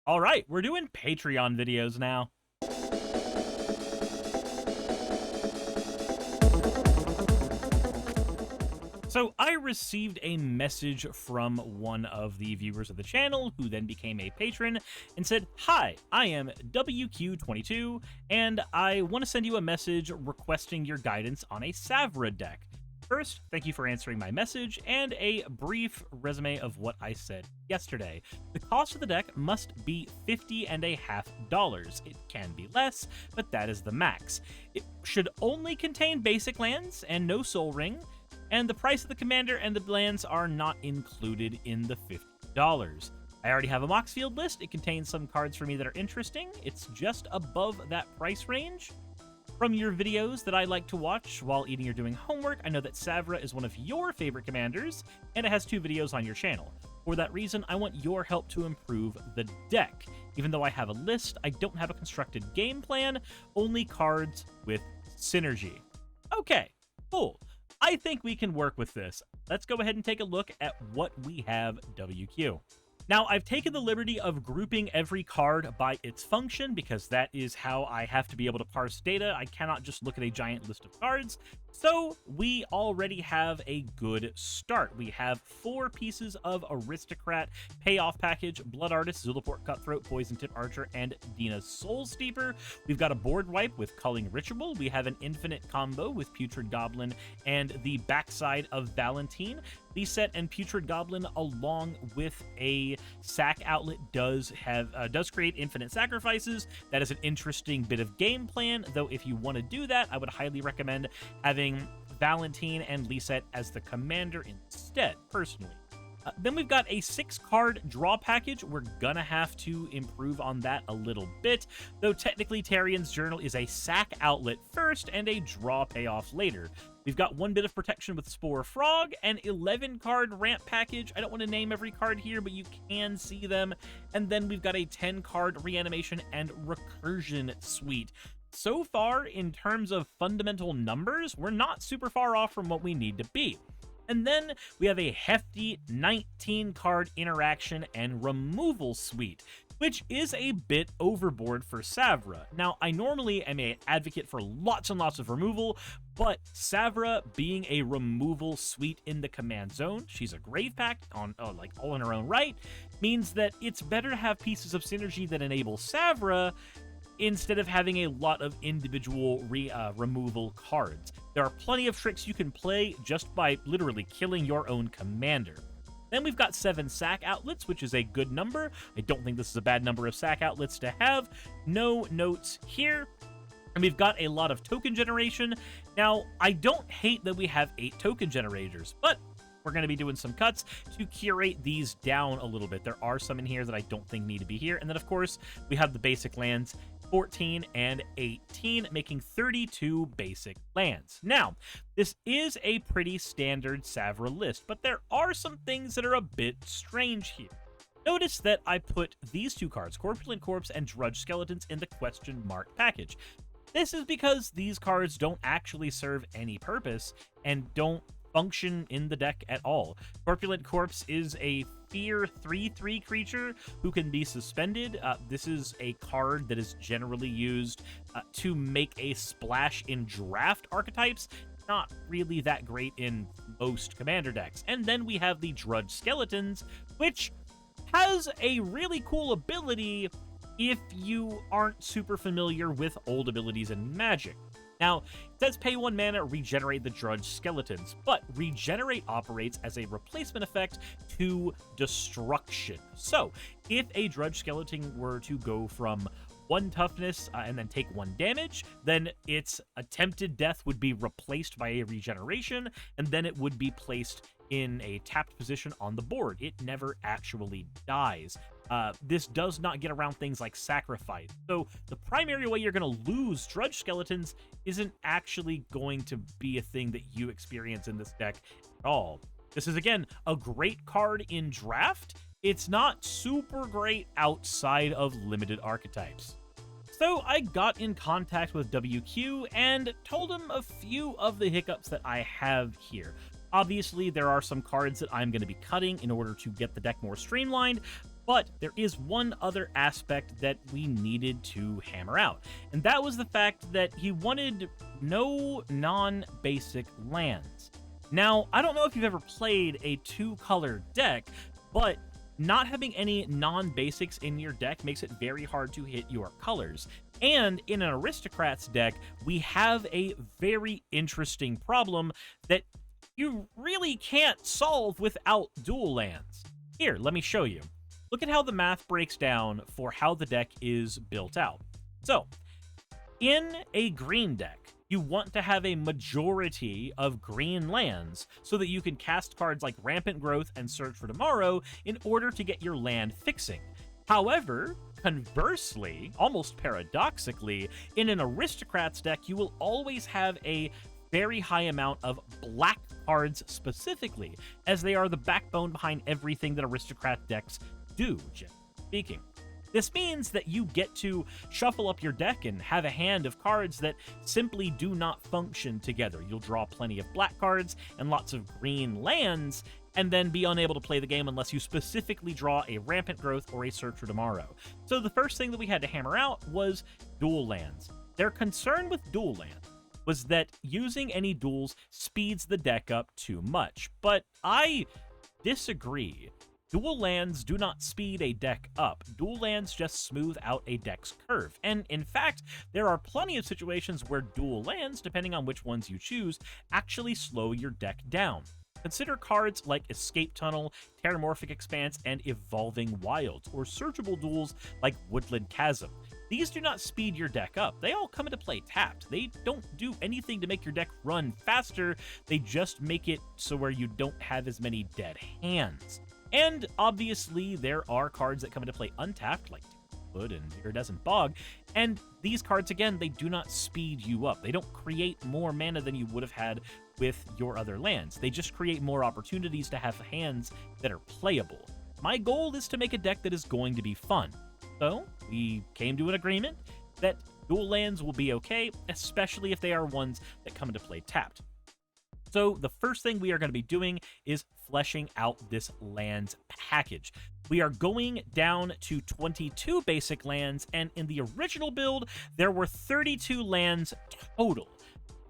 All right, we're doing Patreon videos now. So I received a message from one of the viewers of the channel who then became a patron and said, "Hi, I am WQ22 and I want to send you a message requesting your guidance on a Savra deck. First, thank you for answering my message and a brief resume of what I said yesterday. The cost of the deck must be $50.50. It can be less, but that is the max. It should only contain basic lands and no Soul Ring, and the price of the commander and the lands are not included in the $50. I already have a Mox Field list. It contains some cards for me that are interesting. It's just above that price range. From your videos that I like to watch while eating or doing homework, I know that Savra is one of your favorite commanders, and it has 2 videos on your channel. For that reason, I want your help to improve the deck. Even though I have a list, I don't have a constructed game plan, only cards with synergy." Okay, cool. I think we can work with this. Let's go ahead and take a look at what we have, WQ. Now, I've taken the liberty of grouping every card by its function because that is how I have to be able to parse data. I cannot just look at a giant list of cards. So we already have a good start. We have 4 pieces of Aristocrat payoff package: Blood Artist, Zulaport Cutthroat, Poison Tip Archer, and Dina's Soul Steeper. We've got a board wipe with Culling Ritual. We have an infinite combo with Putrid Goblin and the backside of Valentine. Set and Putrid Goblin, along with a sack outlet, does create infinite sacrifices. That is an interesting bit of game plan, though if you want to do that, I would highly recommend having Valentine and Lisette as the commander instead, personally. Then we've got a 6-card draw package. We're gonna have to improve on that a little bit, though technically Tarian's Journal is a sack outlet first and a draw payoff later. We've got 1 bit of protection with Spore Frog, an 11-card ramp package. I don't want to name every card here, but you can see them. And then we've got a 10-card reanimation and recursion suite. So far, in terms of fundamental numbers, we're not super far off from what we need to be. And then we have a hefty 19-card interaction and removal suite, which is a bit overboard for Savra. Now, I normally am an advocate for lots and lots of removal, but Savra being a removal suite in the command zone, she's a Grave Pact on all in her own right, means that it's better to have pieces of synergy that enable Savra instead of having a lot of individual removal cards. There are plenty of tricks you can play just by literally killing your own commander. Then we've got 7 sack outlets, which is a good number. I don't think this is a bad number of sack outlets to have. No notes here. And we've got a lot of token generation. Now, I don't hate that we have 8 token generators, but we're going to be doing some cuts to curate these down a little bit. There are some in here that I don't think need to be here. And then, of course, we have the basic lands, 14 and 18, making 32 basic lands. Now, this is a pretty standard Savra list, but there are some things that are a bit strange here. Notice that I put these 2 cards, Corpulent Corpse and Drudge Skeletons, in the question mark package. This is because these cards don't actually serve any purpose and don't function in the deck at all. Corpulent Corpse is a Fear 3/3 creature who can be suspended. This is a card that is generally used to make a splash in draft archetypes. Not really that great in most commander decks. And then we have the Drudge Skeletons, which has a really cool ability if you aren't super familiar with old abilities in Magic. Now, it says pay 1 mana, regenerate the Drudge Skeletons, but regenerate operates as a replacement effect to destruction. So, if a Drudge Skeleton were to go from 1 toughness and then take 1 damage, then its attempted death would be replaced by a regeneration, and then it would be placed in a tapped position on the board. It never actually dies. This does not get around things like sacrifice. So the primary way you're going to lose Drudge Skeletons isn't actually going to be a thing that you experience in this deck at all. This is, again, a great card in draft. It's not super great outside of limited archetypes. So I got in contact with WQ and told him a few of the hiccups that I have here. Obviously, there are some cards that I'm going to be cutting in order to get the deck more streamlined, But there is one other aspect that we needed to hammer out, and that was the fact that he wanted no non-basic lands. Now, I don't know if you've ever played a two-color deck, but not having any non-basics in your deck makes it very hard to hit your colors. And in an Aristocrats deck, we have a very interesting problem that you really can't solve without dual lands. Here, let me show you. Look at how the math breaks down for how the deck is built out. So, in a green deck, you want to have a majority of green lands so that you can cast cards like Rampant Growth and Search for Tomorrow in order to get your land fixing. However, conversely, almost paradoxically, in an Aristocrats deck, you will always have a very high amount of black cards specifically, as they are the backbone behind everything that Aristocrat decks do, generally speaking. This means that you get to shuffle up your deck and have a hand of cards that simply do not function together. You'll draw plenty of black cards and lots of green lands, and then be unable to play the game unless you specifically draw a Rampant Growth or a Search for Tomorrow. So the first thing that we had to hammer out was dual lands. Their concern with dual lands was that using any duals speeds the deck up too much, but I disagree. Dual lands do not speed a deck up. Dual lands just smooth out a deck's curve. And in fact, there are plenty of situations where dual lands, depending on which ones you choose, actually slow your deck down. Consider cards like Escape Tunnel, Terramorphic Expanse, and Evolving Wilds, or searchable duals like Woodland Chasm. These do not speed your deck up. They all come into play tapped. They don't do anything to make your deck run faster. They just make it so where you don't have as many dead hands. And obviously, there are cards that come into play untapped, like Wood and Iridescent Bog, and these cards, again, they do not speed you up. They don't create more mana than you would have had with your other lands. They just create more opportunities to have hands that are playable. My goal is to make a deck that is going to be fun. So, we came to an agreement that dual lands will be okay, especially if they are ones that come into play tapped. So the first thing we are going to be doing is fleshing out this lands package. We are going down to 22 basic lands, and in the original build, there were 32 lands total.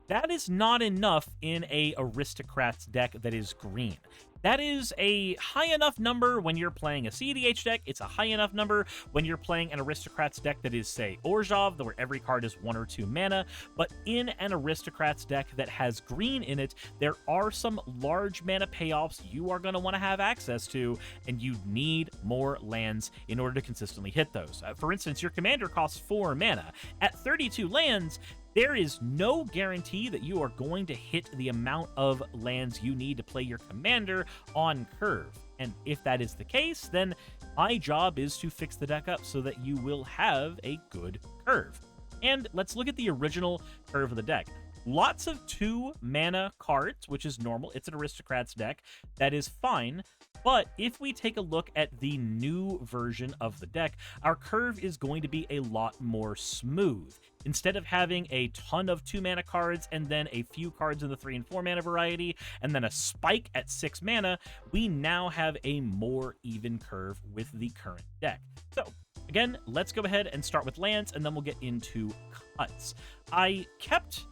That is not enough in a Aristocrats deck that is green. That is a high enough number when you're playing a CDH deck. It's a high enough number when you're playing an Aristocrats deck that is, say, Orzhov, where every card is 1 or 2 mana. But in an Aristocrats deck that has green in it, there are some large mana payoffs you are going to want to have access to, and you need more lands in order to consistently hit those. For instance, your commander costs 4 mana. At 32 lands, there is no guarantee that you are going to hit the amount of lands you need to play your commander on curve. And if that is the case, then my job is to fix the deck up so that you will have a good curve. And let's look at the original curve of the deck. Lots of 2 mana cards, which is normal. It's an Aristocrats deck. That is fine. But if we take a look at the new version of the deck, our curve is going to be a lot more smooth. Instead of having a ton of 2 mana cards and then a few cards in the 3 and 4 mana variety, and then a spike at 6 mana, we now have a more even curve with the current deck. So again, let's go ahead and start with lands, and then we'll get into cuts. I kept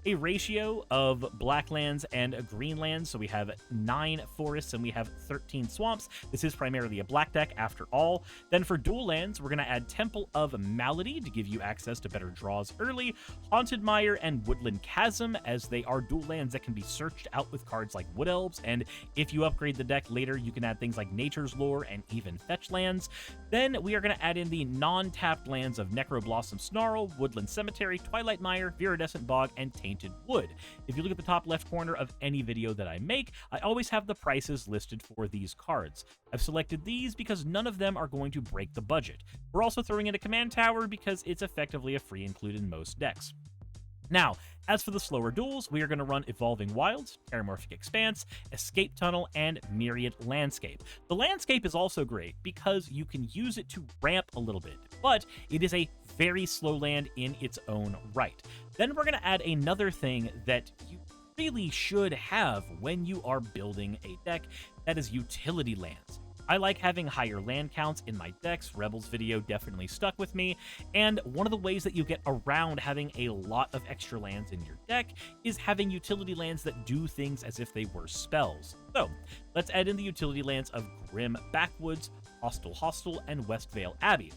a ratio of black lands and green lands, so we have 9 forests and we have 13 swamps. This is primarily a black deck after all. Then for dual lands, we're going to add Temple of Malady to give you access to better draws early, Haunted Mire and Woodland Chasm, as they are dual lands that can be searched out with cards like Wood Elves, and if you upgrade the deck later, you can add things like Nature's Lore and even Fetch lands. Then we are going to add in the non-tapped lands of Necroblossom Snarl, Woodland Cemetery, Twilight Mire, Viridescent Bog, and Tainted Wood. If you look at the top left corner of any video that I make, I always have the prices listed for these cards. I've selected these because none of them are going to break the budget. We're also throwing in a command tower because it's effectively a free include in most decks. Now, as for the slower duels, we are going to run Evolving Wilds, Terramorphic Expanse, Escape Tunnel, and Myriad Landscape. The Landscape is also great because you can use it to ramp a little bit, but it is a very slow land in its own right. Then we're going to add another thing that you really should have when you are building a deck, that is utility lands. I like having higher land counts in my decks. Rebels video definitely stuck with me, and one of the ways that you get around having a lot of extra lands in your deck is having utility lands that do things as if they were spells. So let's add in the utility lands of Grim Backwoods, Hostile, and Westvale Abbey.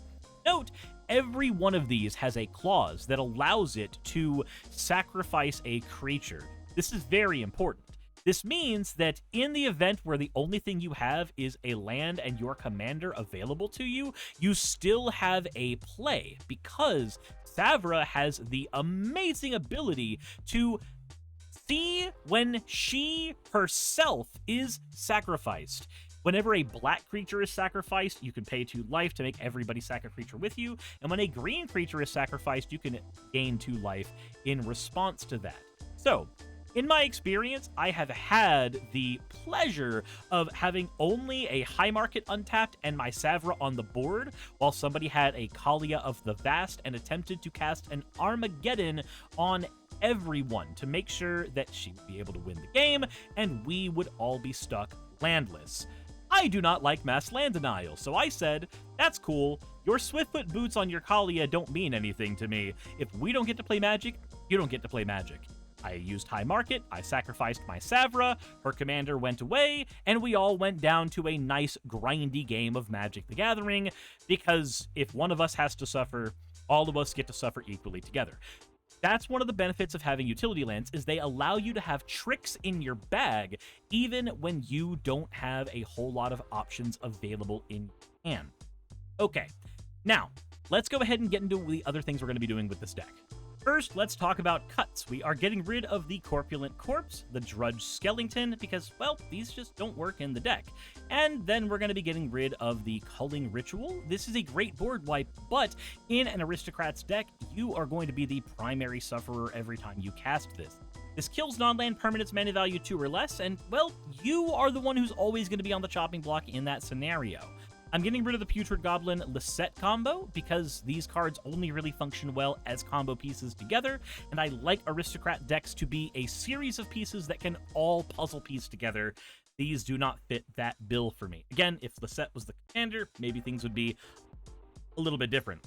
Note, every one of these has a clause that allows it to sacrifice a creature. This is very important. This means that in the event where the only thing you have is a land and your commander available to you, you still have a play, because Savra has the amazing ability to see when she herself is sacrificed. Whenever a black creature is sacrificed, you can pay 2 life to make everybody sack a creature with you, and when a green creature is sacrificed, you can gain 2 life in response to that. So, in my experience, I have had the pleasure of having only a high market untapped and my Savra on the board, while somebody had a Kalia of the Vast and attempted to cast an Armageddon on everyone to make sure that she would be able to win the game, and we would all be stuck landless. I do not like mass land denial, so I said, that's cool. Your Swiftfoot boots on your Kalia don't mean anything to me. If we don't get to play Magic, you don't get to play Magic. I used high market, I sacrificed my Savra, her commander went away, and we all went down to a nice grindy game of Magic the Gathering, because if one of us has to suffer, all of us get to suffer equally together. That's one of the benefits of having utility lands, is they allow you to have tricks in your bag, even when you don't have a whole lot of options available in your hand. Okay, now, let's go ahead and get into the other things we're going to be doing with this deck. First, let's talk about cuts. We are getting rid of the Corpulent Corpse, the Drudge Skeleton, because, well, these just don't work in the deck. And then we're going to be getting rid of the Culling Ritual. This is a great board wipe, but in an Aristocrat's deck, you are going to be the primary sufferer every time you cast this. This kills non-land permanents mana value 2 or less, and, well, you are the one who's always going to be on the chopping block in that scenario. I'm getting rid of the Putrid Goblin Lisette combo because these cards only really function well as combo pieces together, and I like Aristocrat decks to be a series of pieces that can all puzzle piece together. These do not fit that bill for me. Again, if Lisette was the commander, maybe things would be a little bit different.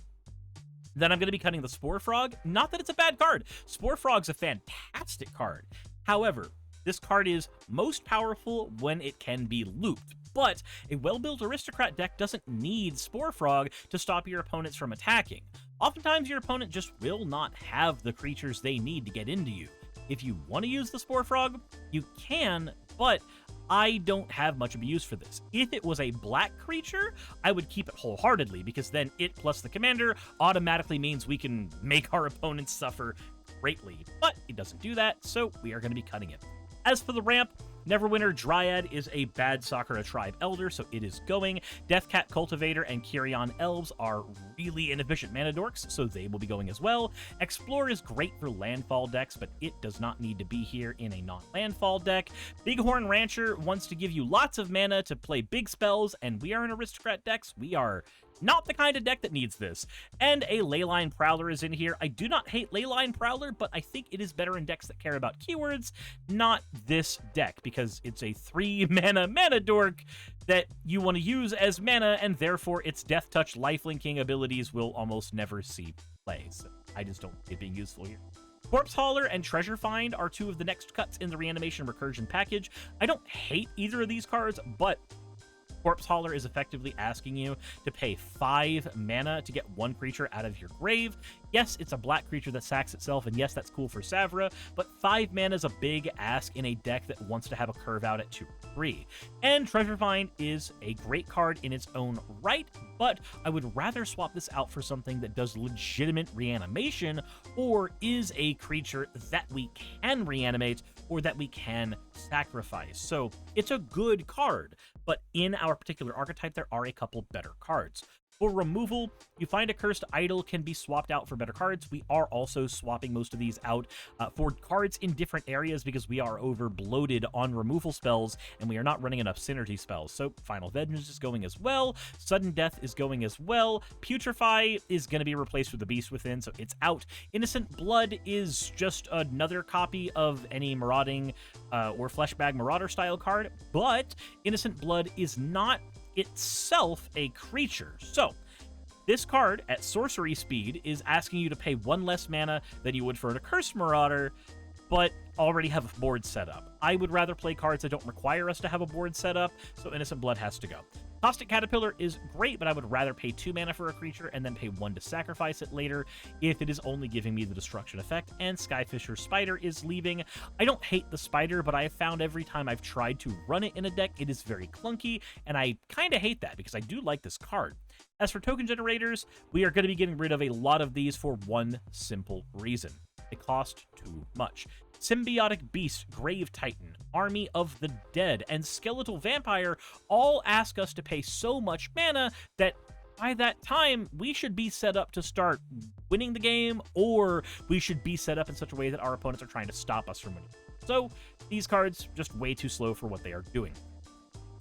Then I'm going to be cutting the Spore Frog. Not that it's a bad card. Spore Frog's a fantastic card. However, this card is most powerful when it can be looped. But a well-built Aristocrat deck doesn't need Spore Frog to stop your opponents from attacking. Oftentimes, your opponent just will not have the creatures they need to get into you. If you want to use the Spore Frog, you can, but I don't have much of a use for this. If it was a black creature, I would keep it wholeheartedly, because then it plus the commander automatically means we can make our opponents suffer greatly. But it doesn't do that, so we are going to be cutting it. As for the ramp, Neverwinter Dryad is a bad Sakura Tribe Elder, so it is going. Deathcat Cultivator and Kyrian Elves are really inefficient mana dorks, so they will be going as well. Explore is great for landfall decks, but it does not need to be here in a non-landfall deck. Bighorn Rancher wants to give you lots of mana to play big spells, and we are in Aristocrat decks. We are not the kind of deck that needs this. And a Leyline Prowler is in here. I do not hate Leyline Prowler, but I think it is better in decks that care about keywords, not this deck, because it's a 3 mana dork that you want to use as mana, and therefore its Death Touch lifelinking abilities will almost never see play. So I just don't see it being useful here. Corpse Hauler and Treasure Find are 2 of the next cuts in the Reanimation Recursion package. I don't hate either of these cards, but Corpse Hauler is effectively asking you to pay 5 mana to get 1 creature out of your grave. Yes, it's a black creature that sacks itself, and yes, that's cool for Savra, but 5 mana is a big ask in a deck that wants to have a curve out at 2/3. And Treasure Find is a great card in its own right, but I would rather swap this out for something that does legitimate reanimation, or is a creature that we can reanimate, or that we can sacrifice. So it's a good card, but in our particular archetype, there are a couple better cards. For removal, you find a Cursed Idol can be swapped out for better cards. We are also swapping most of these out for cards in different areas because we are over bloated on removal spells and we are not running enough synergy spells. So Final Vengeance is going as well. Sudden Death is going as well. Putrefy is going to be replaced with the Beast Within, so it's out. Innocent Blood is just another copy of any Marauding or Fleshbag Marauder style card, but Innocent Blood is not itself a creature. So this card at sorcery speed is asking you to pay 1 less mana than you would for an Accursed Marauder, but already have a board set up. I would rather play cards that don't require us to have a board set up, so Innocent Blood has to go. Caustic Caterpillar is great, but I would rather pay 2 mana for a creature and then pay 1 to sacrifice it later if it is only giving me the destruction effect, and Skyfisher Spider is leaving. I don't hate the Spider, but I have found every time I've tried to run it in a deck, it is very clunky, and I kind of hate that because I do like this card. As for token generators, we are going to be getting rid of a lot of these for one simple reason. They cost too much. Symbiotic Beast, Grave Titan, Army of the Dead, and Skeletal Vampire all ask us to pay so much mana that by that time, we should be set up to start winning the game, or we should be set up in such a way that our opponents are trying to stop us from winning. So these cards, just way too slow for what they are doing.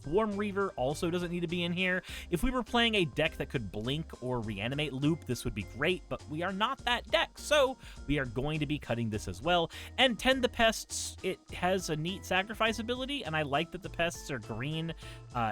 Swarm Reaver also doesn't need to be in here. If we were playing a deck that could blink or reanimate loop, this would be great, but we are not that deck, so we are going to be cutting this as well. And Tend the Pests, it has a neat sacrifice ability, and I like that the pests are green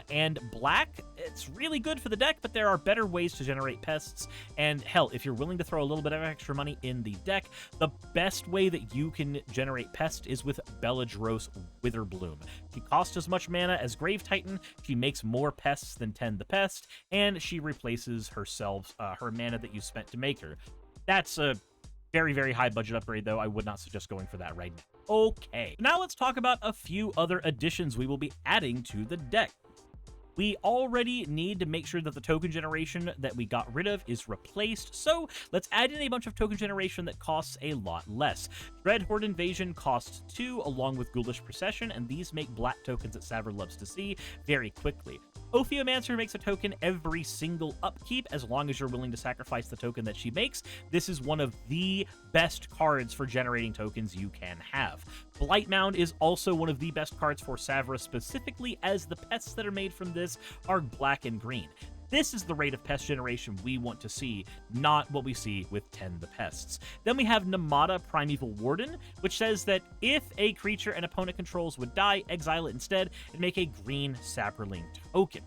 and black. It's really good for the deck, but there are better ways to generate pests, and hell, if you're willing to throw a little bit of extra money in the deck, the best way that you can generate pest is with Beledros Witherbloom. She costs as much mana as Grave Titan. She makes more pests than Tend the Pest, and she replaces herself, her mana that you spent to make her. That's a very, very high budget upgrade, though. I would not suggest going for that right now. Okay, now let's talk about a few other additions we will be adding to the deck. We already need to make sure that the token generation that we got rid of is replaced, so let's add in a bunch of token generation that costs a lot less. Dreadhorde Invasion costs 2, along with Ghoulish Procession, and these make black tokens that Savra loves to see very quickly. Ophiomancer makes a token every single upkeep, as long as you're willing to sacrifice the token that she makes. This is one of the best cards for generating tokens you can have. Blightmound is also one of the best cards for Savra, specifically as the pests that are made from this are black and green. This is the rate of pest generation we want to see, not what we see with Tend the Pests. Then we have Namada Primeval Warden, which says that if a creature an opponent controls would die, exile it instead and make a green Saproling token.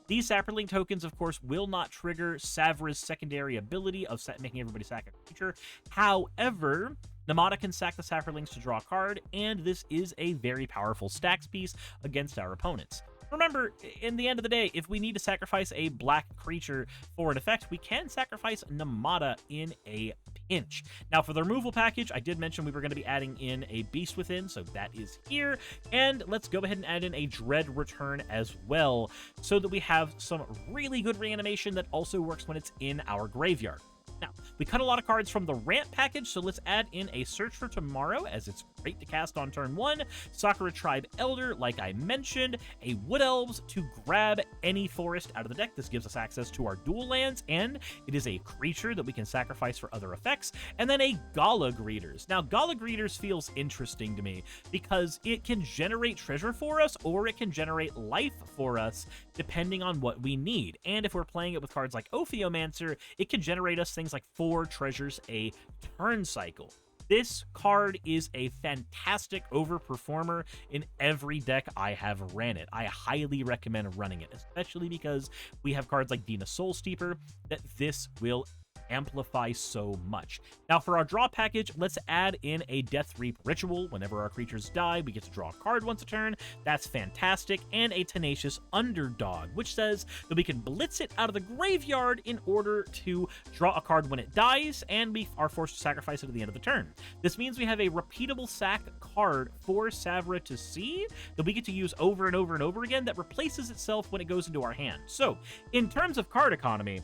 These Saproling tokens, of course, will not trigger Savra's secondary ability of making everybody sack a creature. However, Namada can sack the Saprolings to draw a card, and this is a very powerful stacks piece against our opponents. Remember, in the end of the day, if we need to sacrifice a black creature for an effect, we can sacrifice Namada in a pinch. Now, for the removal package, I did mention we were going to be adding in a Beast Within, so that is here. And let's go ahead and add in a Dread Return as well, so that we have some really good reanimation that also works when it's in our graveyard. Now, we cut a lot of cards from the Rant package, so let's add in a Search for Tomorrow, as it's great to cast on turn 1, Sakura Tribe Elder, like I mentioned, a Wood Elves to grab any forest out of the deck. This gives us access to our dual lands, and it is a creature that we can sacrifice for other effects, and then a Gala Greeters. Now, Gala Greeters feels interesting to me, because it can generate treasure for us, or it can generate life for us, depending on what we need. And if we're playing it with cards like Ophiomancer, it can generate us things like 4 treasures a turn cycle. This card is a fantastic overperformer in every deck I have ran it. I highly recommend running it, especially because we have cards like Dina Soul Steeper that this will amplify so much. Now, for our draw package, let's add in a Death Reap Ritual. Whenever our creatures die, we get to draw a card once a turn. That's fantastic. And a Tenacious Underdog, which says that we can blitz it out of the graveyard in order to draw a card when it dies, and we are forced to sacrifice it at the end of the turn. This means we have a repeatable sack card for Savra to see that we get to use over and over and over again that replaces itself when it goes into our hand. So, in terms of card economy,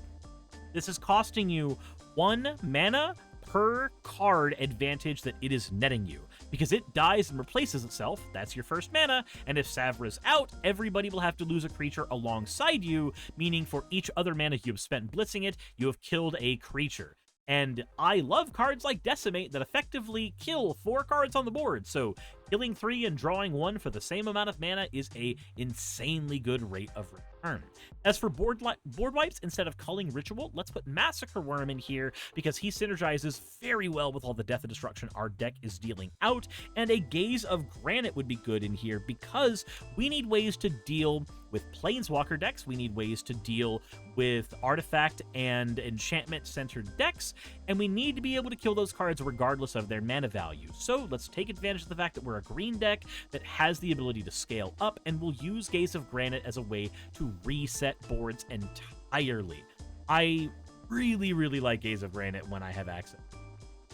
this is costing you 1 mana per card advantage that it is netting you. Because it dies and replaces itself, that's your first mana, and if Savra's out, everybody will have to lose a creature alongside you, meaning for each other mana you have spent blitzing it, you have killed a creature. And I love cards like Decimate that effectively kill 4 cards on the board, so killing 3 and drawing 1 for the same amount of mana is a insanely good rate of turn. As for board wipes, instead of Culling Ritual, let's put Massacre Worm in here because he synergizes very well with all the death and destruction our deck is dealing out, and a Gaze of Granite would be good in here because we need ways to deal with Planeswalker decks, we need ways to deal with artifact and enchantment-centered decks, and we need to be able to kill those cards regardless of their mana value. So let's take advantage of the fact that we're a green deck that has the ability to scale up, and we'll use Gaze of Granite as a way to reset boards entirely. I really, really like Gaze of Granite when I have access.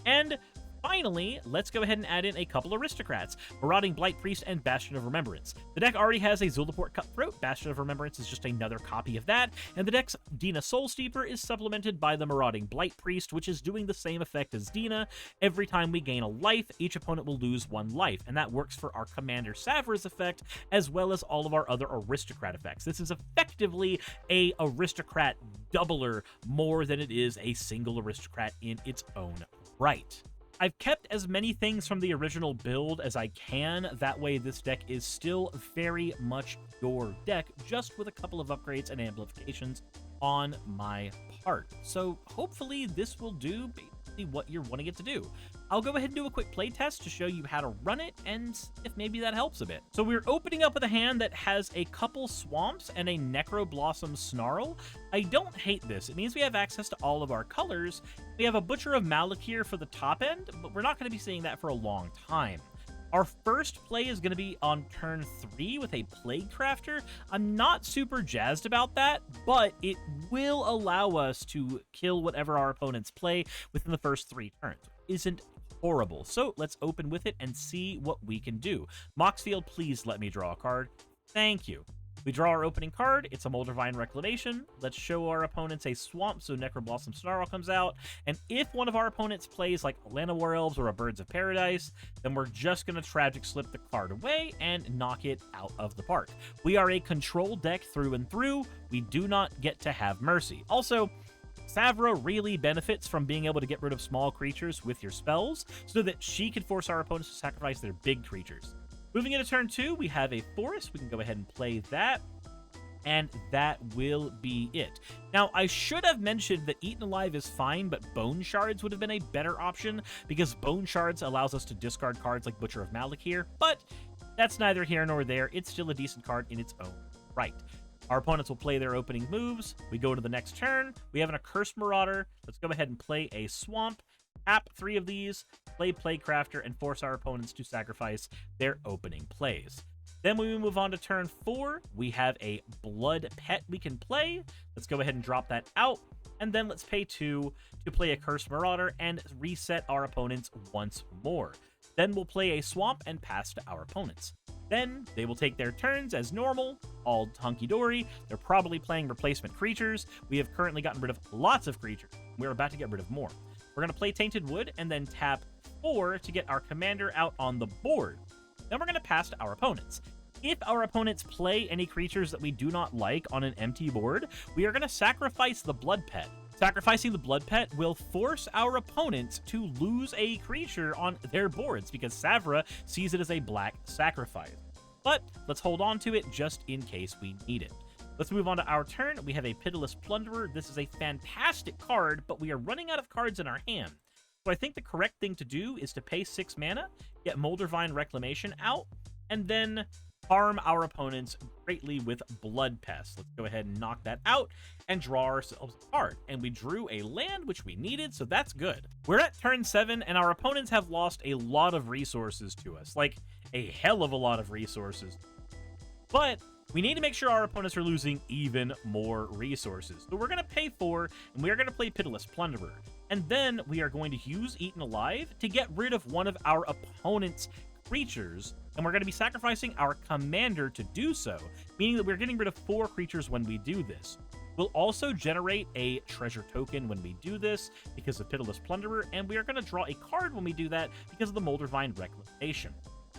And finally, let's go ahead and add in a couple Aristocrats, Marauding Blight Priest and Bastion of Remembrance. The deck already has a Zulaport Cutthroat, Bastion of Remembrance is just another copy of that, and the deck's Dina Soulsteeper is supplemented by the Marauding Blight Priest, which is doing the same effect as Dina. Every time we gain a life, each opponent will lose 1 life, and that works for our Commander Savra's effect, as well as all of our other Aristocrat effects. This is effectively a Aristocrat doubler more than it is a single Aristocrat in its own right. I've kept as many things from the original build as I can, that way this deck is still very much your deck, just with a couple of upgrades and amplifications on my part. So hopefully this will do basically what you're wanting it to do. I'll go ahead and do a quick playtest to show you how to run it, and if maybe that helps a bit. So we're opening up with a hand that has a couple Swamps and a Necroblossom Snarl. I don't hate this. It means we have access to all of our colors. We have a Butcher of Malakir for the top end, but we're not going to be seeing that for a long time. Our first play is going to be on turn 3 with a Plague Crafter. I'm not super jazzed about that, but it will allow us to kill whatever our opponents play within the first 3 turns. Isn't horrible. So let's open with it and see what we can do. Moxfield, please let me draw a card. Thank you. We draw our opening card. It's a Moldavine Reclamation. Let's show our opponents a Swamp, so Necroblossom Snarl comes out. And if one of our opponents plays like Llanowar Elves or a Birds of Paradise, then we're just going to Tragic Slip the card away and knock it out of the park. We are a control deck through and through. We do not get to have mercy. Also, Savra really benefits from being able to get rid of small creatures with your spells so that she can force our opponents to sacrifice their big creatures. Moving into turn 2, we have a Forest. We can go ahead and play that, and that will be it. Now, I should have mentioned that Eaten Alive is fine, but Bone Shards would have been a better option because Bone Shards allows us to discard cards like Butcher of Malakir, but that's neither here nor there. It's still a decent card in its own right. Our opponents will play their opening moves. We go to the next turn. We have an Accursed Marauder. Let's go ahead and play a Swamp, tap 3 of these, play Plaguecrafter, and force our opponents to sacrifice their opening plays. Then when we move on to turn 4, we have a Blood Pet we can play. Let's go ahead and drop that out. And then let's pay 2 to play Accursed Marauder and reset our opponents once more. Then we'll play a Swamp and pass to our opponents. Then they will take their turns as normal, all hunky-dory. They're probably playing replacement creatures. We have currently gotten rid of lots of creatures. We're about to get rid of more. We're going to play Tainted Wood and then tap 4 to get our commander out on the board. Then we're going to pass to our opponents. If our opponents play any creatures that we do not like on an empty board, we are going to sacrifice the Blood Pet. Sacrificing the Blood Pet will force our opponents to lose a creature on their boards because Savra sees it as a black sacrifice. But let's hold on to it just in case we need it. Let's move on to our turn. We have a Pitiless Plunderer. This is a fantastic card, but we are running out of cards in our hand. So I think the correct thing to do is to pay 6 mana, get Moldavine Reclamation out, and then harm our opponents greatly with Blood Pest. Let's go ahead and knock that out and draw ourselves a card. And we drew a land, which we needed, so that's good. We're at turn 7, and our opponents have lost a lot of resources to us. Like, a hell of a lot of resources. But we need to make sure our opponents are losing even more resources. So we're going to pay 4, and we are going to play Pitiless Plunderer. And then we are going to use Eaten Alive to get rid of one of our opponent's creatures, and we're going to be sacrificing our commander to do so, meaning that we're getting rid of 4 creatures when we do this. We'll also generate a treasure token when we do this because of Pitiless Plunderer, and we are going to draw a card when we do that because of the Moldavine Reclamation.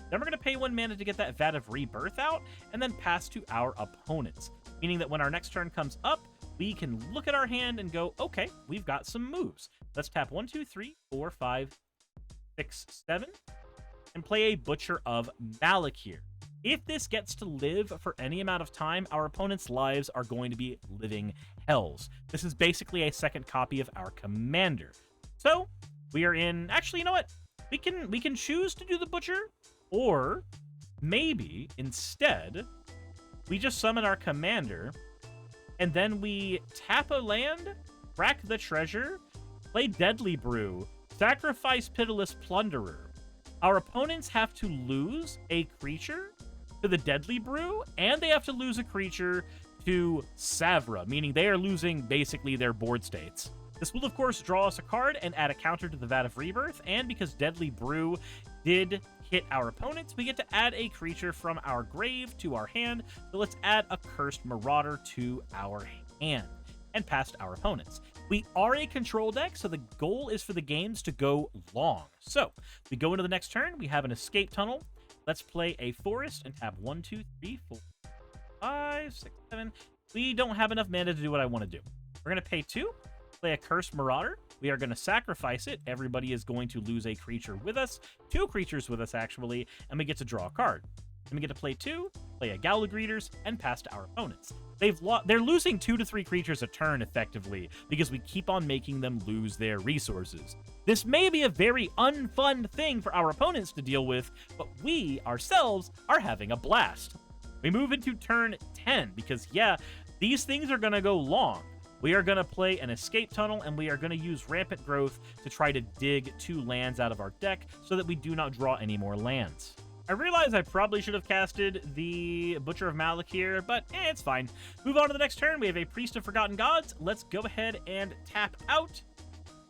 Then we're going to pay 1 mana to get that Vat of Rebirth out, and then pass to our opponents, meaning that when our next turn comes up, we can look at our hand and go, okay, we've got some moves. Let's tap 1, 2, 3, 4, 5, 6, 7, and play a Butcher of Malakir. If this gets to live for any amount of time, our opponent's lives are going to be living hells. This is basically a second copy of our commander. So we are in... Actually, you know what? We can choose to do the Butcher, or maybe instead we just summon our commander, and then we tap a land, crack the treasure, play Deadly Brew, sacrifice Pitiless Plunderer. Our opponents have to lose a creature to the Deadly Brew, and they have to lose a creature to Savra, meaning they are losing basically their board states. This will, of course, draw us a card and add a counter to the Vat of Rebirth, and because Deadly Brew did hit our opponents, we get to add a creature from our grave to our hand. So let's add a Cursed Marauder to our hand and past our opponents. We are a control deck, so the goal is for the games to go long. So we go into the next turn. We have an Escape Tunnel. Let's play a Forest and tap 1, 2, 3, 4, 5, 6, 7. We don't have enough mana to do what I want to do. We're going to pay 2, play a Cursed Marauder. We are going to sacrifice it. Everybody is going to lose a creature with us, 2 creatures with us, actually, and we get to draw a card. Then we get to play 2, play a Gale of Greeters, and pass to our opponents. They're losing 2 to 3 creatures a turn, effectively, because we keep on making them lose their resources. This may be a very unfun thing for our opponents to deal with, but we, ourselves, are having a blast. We move into turn 10, because, yeah, these things are going to go long. We are going to play an Escape Tunnel, and we are going to use Rampant Growth to try to dig 2 lands out of our deck so that we do not draw any more lands. I realize I probably should have casted the Butcher of Malakir, but it's fine. Move on to the next turn. We have a Priest of Forgotten Gods. Let's go ahead and tap out.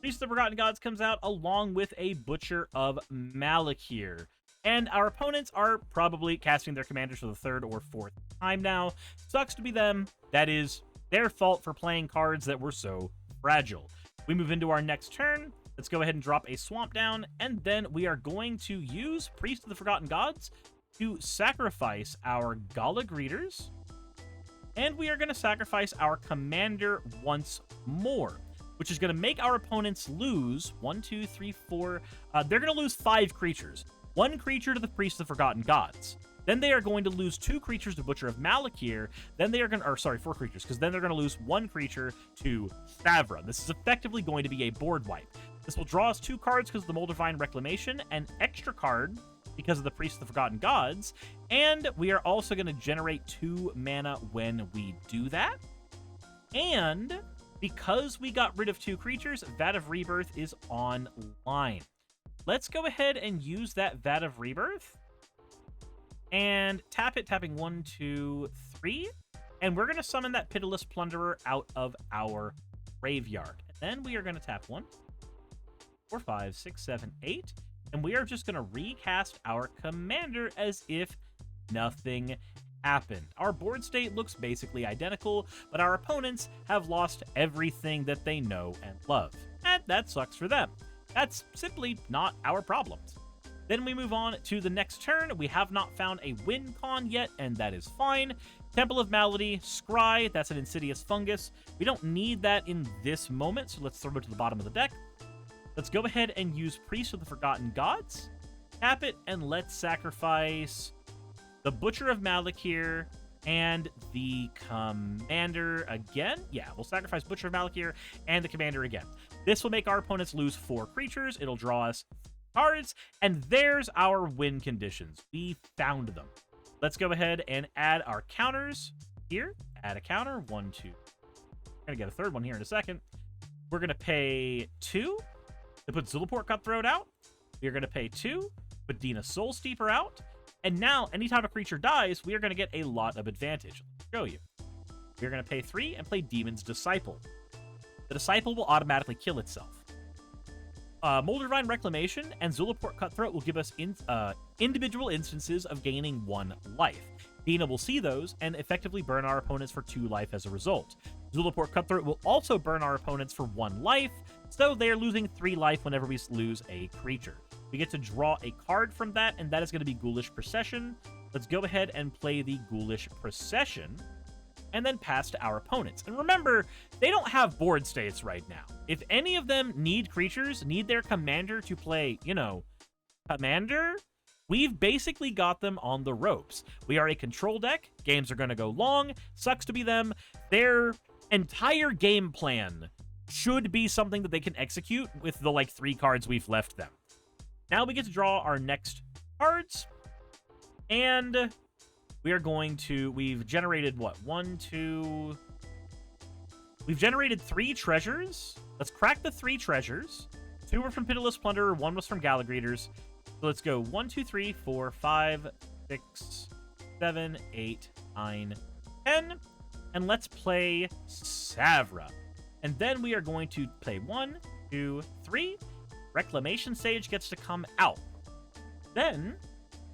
Priest of Forgotten Gods comes out along with a Butcher of Malakir. And our opponents are probably casting their commanders for the 3rd or 4th time now. Sucks to be them. That is their fault for playing cards that were so fragile. We move into our next turn. Let's go ahead and drop a Swamp down, and then we are going to use Priest of the Forgotten Gods to sacrifice our Gala Greeters, and we are going to sacrifice our commander once more, which is going to make our opponents lose 1, 2, 3, 4. They're going to lose 5 creatures. 1 creature to the Priest of the Forgotten Gods. Then they are going to lose 2 creatures to Butcher of Malakir. Then they are going to, 4 creatures, because then they're going to lose 1 creature to Savra. This is effectively going to be a board wipe. This will draw us 2 cards because of the Moldavine Reclamation, an extra card because of the Priest of the Forgotten Gods, and we are also going to generate 2 mana when we do that. And because we got rid of 2 creatures, Vat of Rebirth is online. Let's go ahead and use that Vat of Rebirth and tap it, tapping 1, 2, 3. And we're going to summon that Pitiless Plunderer out of our graveyard. And then we are going to tap 1, 4, 5, 6, 7, 8. And we are just going to recast our commander as if nothing happened. Our board state looks basically identical, but our opponents have lost everything that they know and love. And that sucks for them. That's simply not our problems. Then we move on to the next turn. We have not found a win con yet, and that is fine. Temple of Malady, Scry, that's an Insidious Fungus. We don't need that in this moment, so let's throw it to the bottom of the deck. Let's go ahead and use Priest of the Forgotten Gods. Tap it, and let's sacrifice the Butcher of Malakir and the Commander again. Yeah, we'll sacrifice Butcher of Malakir and the Commander again. This will make our opponents lose 4 creatures. It'll draw us cards, and there's our win conditions. We found them. Let's go ahead and add our counters here. Add a counter. 1, 2. We're going to get a 3rd one here in a second. We're going to pay 2 to put Zulaport Cutthroat out. We're going to pay 2, put Dina Soul Steeper out. And now, anytime a creature dies, we are going to get a lot of advantage. Let's show you. We're going to pay 3 and play Demon's Disciple. The Disciple will automatically kill itself. Moldavine Reclamation and Zulaport Cutthroat will give us individual instances of gaining 1 life. Dina will see those and effectively burn our opponents for 2 life as a result. Zulaport Cutthroat will also burn our opponents for 1 life, so they are losing 3 life whenever we lose a creature. We get to draw a card from that, and that is going to be Ghoulish Procession. Let's go ahead and play the Ghoulish Procession, and then pass to our opponents. And remember, they don't have board states right now. If any of them need creatures, need their commander to play, Commander, we've basically got them on the ropes. We are a control deck. Games are going to go long. Sucks to be them. Their entire game plan should be something that they can execute with the, like, 3 cards we've left them. Now we get to draw our next cards. And we are going to... We've generated, what? 1, 2... We've generated 3 treasures. Let's crack the 3 treasures. 2 were from Pitiless Plunderer. 1 was from Gala Greeters. So let's go 1, 2, 3, 4, 5, 6, 7, 8, 9, 10. And let's play Savra. And then we are going to play 1, 2, 3. Reclamation Sage gets to come out. Then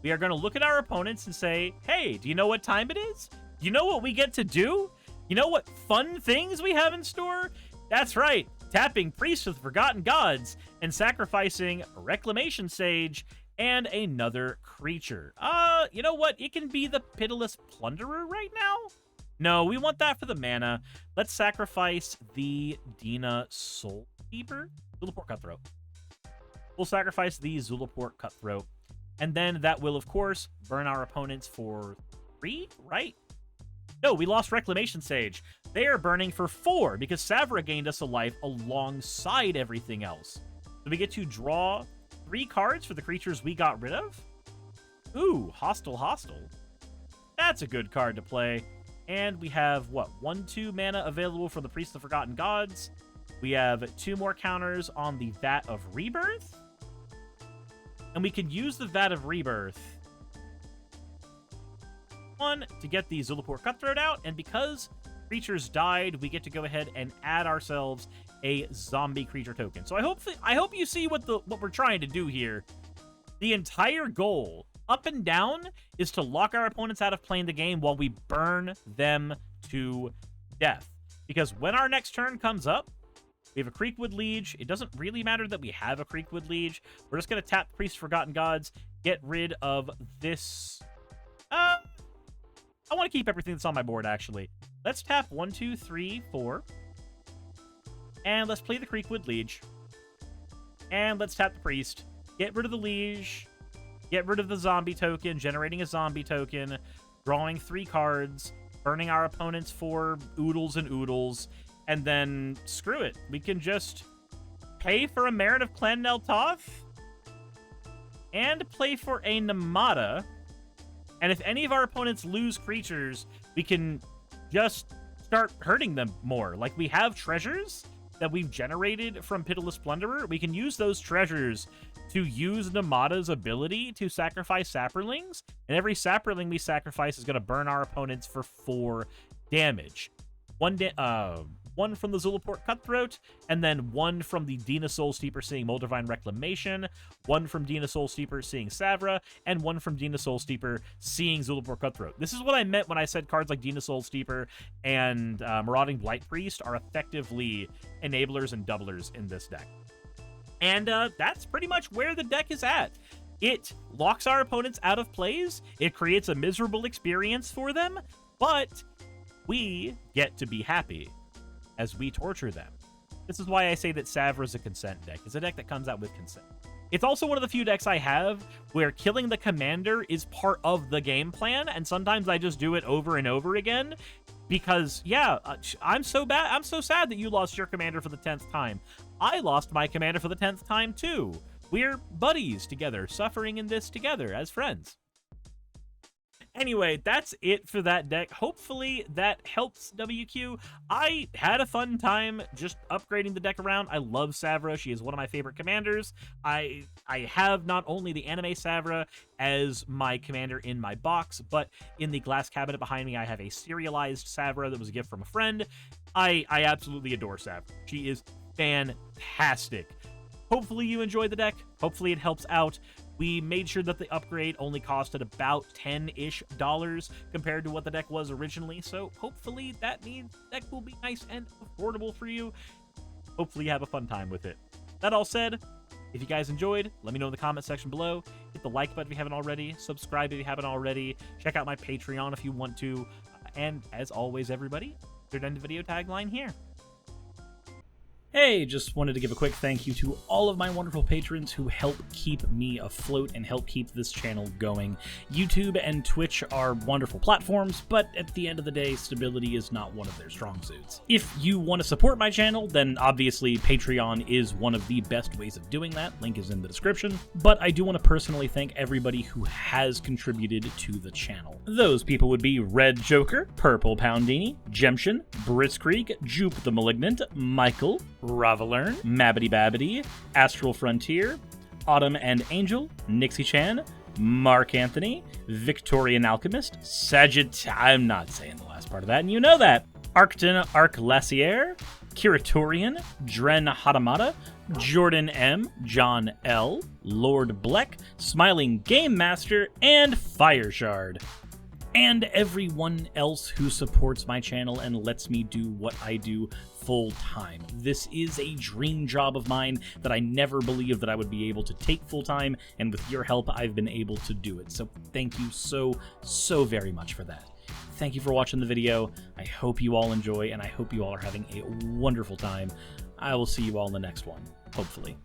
we are going to look at our opponents and say, hey, do you know what time it is? You know what we get to do? You know what fun things we have in store? That's right. Tapping Priest of the Forgotten Gods and sacrificing Reclamation Sage and another creature. You know what? It can be the Pitiless Plunderer right now? No, we want that for the mana. Let's sacrifice the Dina Soul Keeper. Zulaport Cutthroat. We'll sacrifice the Zulaport Cutthroat. And then that will, of course, burn our opponents for 3, right? No, we lost Reclamation Sage. They are burning for 4 because Savra gained us a life alongside everything else. So we get to draw 3 cards for the creatures we got rid of. Ooh, Hostile. That's a good card to play. And we have, what, 1/2 mana available for the Priest of the Forgotten Gods. We have 2 more counters on the Vat of Rebirth. And we can use the Vat of Rebirth, 1, to get the Zulaport Cutthroat out. And because creatures died, we get to go ahead and add ourselves a zombie creature token. So I hope you see what we're trying to do here. The entire goal, up and down, is to lock our opponents out of playing the game while we burn them to death. Because when our next turn comes up, we have a Creekwood Liege. It doesn't really matter that we have a Creekwood Liege. We're just going to tap Priest of Forgotten Gods, get rid of this. I want to keep everything that's on my board, actually. Let's tap 1, 2, 3, 4. And let's play the Creekwood Liege. And let's tap the Priest. Get rid of the Liege. Get rid of the zombie token, generating a zombie token, drawing 3 cards, burning our opponents for oodles and oodles, and then screw it. We can just pay for a Merit of Clan Neltoth and play for a Namada. And if any of our opponents lose creatures, we can just start hurting them more. Like, we have treasures that we've generated from Pitiless Plunderer. We can use those treasures to use Namada's ability to sacrifice Saprolings, and every Saproling we sacrifice is going to burn our opponents for 4 damage. 1 from the Zulaport Cutthroat, and then 1 from the Dina Soul Steeper seeing Moldavine Reclamation, 1 from Dina Soul Steeper seeing Savra, and 1 from Dina Soul Steeper seeing Zulaport Cutthroat. This is what I meant when I said cards like Dina Soul Steeper and Marauding Blight Priest are effectively enablers and doublers in this deck. And that's pretty much where the deck is at. It locks our opponents out of plays, it creates a miserable experience for them, but we get to be happy as we torture them. This is why I say that Savra is a consent deck. It's a deck that comes out with consent. It's also one of the few decks I have where killing the commander is part of the game plan, and sometimes I just do it over and over again because, yeah, I'm so sad that you lost your commander for the 10th time. I lost my commander for the 10th time, too. We're buddies together, suffering in this together as friends. Anyway, that's it for that deck. Hopefully that helps, WQ. I had a fun time just upgrading the deck around. I love Savra. She is one of my favorite commanders. I have not only the anime Savra as my commander in my box, but in the glass cabinet behind me, I have a serialized Savra that was a gift from a friend. I absolutely adore Savra. She is fantastic. Hopefully you enjoy the deck. Hopefully it helps out. We made sure that the upgrade only costed about $10-ish compared to what the deck was originally, so hopefully that means the deck will be nice and affordable for you. Hopefully you have a fun time with it. That all said, if you guys enjoyed, let me know in the comment section below. Hit the like button if you haven't already. Subscribe if you haven't already. Check out my Patreon if you want to. And as always, everybody, third end of video tagline here. Hey, just wanted to give a quick thank you to all of my wonderful patrons who help keep me afloat and help keep this channel going. YouTube and Twitch are wonderful platforms, but at the end of the day, stability is not one of their strong suits. If you want to support my channel, then obviously Patreon is one of the best ways of doing that. Link is in the description. But I do want to personally thank everybody who has contributed to the channel. Those people would be Red Joker, Purple Poundini, Jemshin, Britzkrieg, Jupe the Malignant, Michael, Ravalern, Mabbity Babbity, Astral Frontier, Autumn and Angel, Nixie Chan, Mark Anthony, Victorian Alchemist, I'm not saying the last part of that, and you know that. Arcton Arclacier, Kiratorian, Dren Hadamata, Jordan M, John L, Lord Bleck, Smiling Game Master, and Fireshard. And everyone else who supports my channel and lets me do what I do full time. This is a dream job of mine that I never believed that I would be able to take full time, and with your help, I've been able to do it. So thank you so very much for that. Thank you for watching the video. I hope you all enjoy, and I hope you all are having a wonderful time. I will see you all in the next one, hopefully.